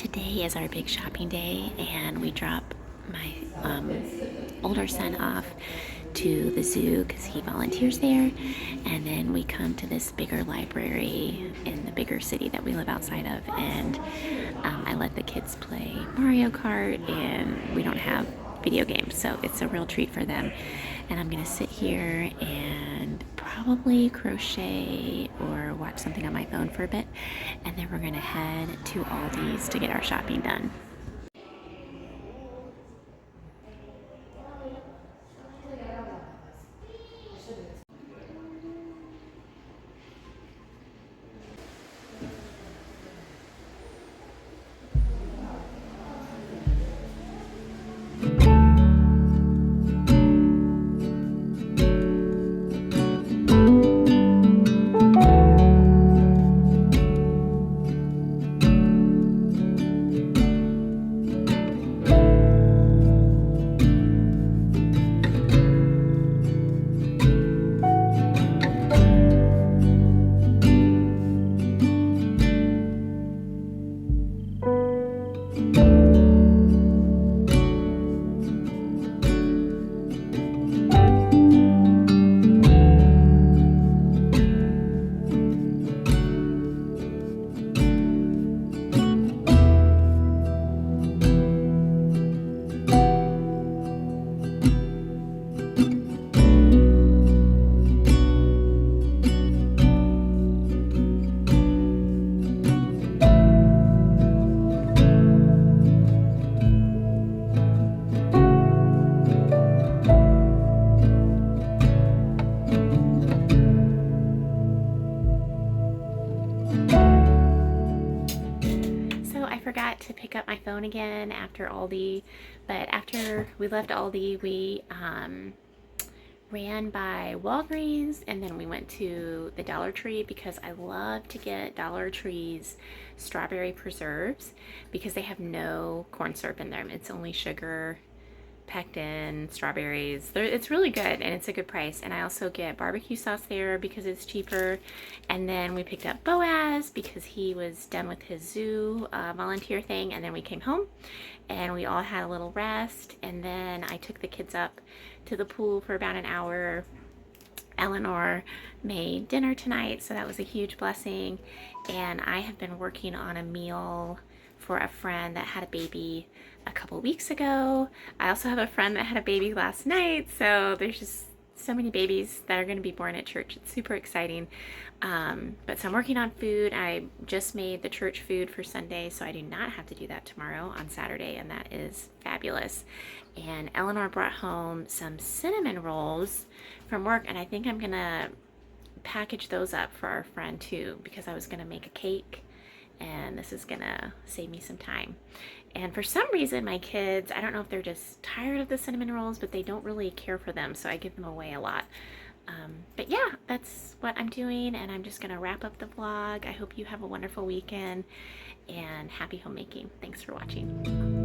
Today is our big shopping day, and we drop my older son off to the zoo because he volunteers there, and then we come to this bigger library in the bigger city that we live outside of, and I let the kids play Mario Kart, and we don't have video games, so it's a real treat for them. And I'm gonna sit here and probably crochet or watch something on my phone for a bit, and then we're gonna head to Aldi's to get our shopping done. I forgot to pick up my phone again after Aldi, but after we left Aldi, we ran by Walgreens, and then we went to the Dollar Tree because I love to get Dollar Tree's strawberry preserves because they have no corn syrup in them. It's only sugar, pectin, strawberries. It's really good, and it's a good price. And I also get barbecue sauce there because it's cheaper. And then we picked up Boaz because he was done with his zoo volunteer thing, and then we came home and we all had a little rest, and then I took the kids up to the pool for about an hour. Eleanor made dinner tonight, so that was a huge blessing. And I have been working on a meal for a friend that had a baby a couple weeks ago. I also have a friend that had a baby last night, so there's just so many babies that are going to be born at church. It's super exciting. But so I'm working on food. I just made the church food for Sunday, so I do not have to do that tomorrow on Saturday, and that is fabulous. And Eleanor brought home some cinnamon rolls from work, and I think I'm gonna package those up for our friend too, because I was gonna make a cake, and this is gonna save me some time. And for some reason, my kids, I don't know if they're just tired of the cinnamon rolls, but they don't really care for them, so I give them away a lot. But yeah, that's what I'm doing, and I'm just gonna wrap up the vlog. I hope you have a wonderful weekend, and happy homemaking. Thanks for watching.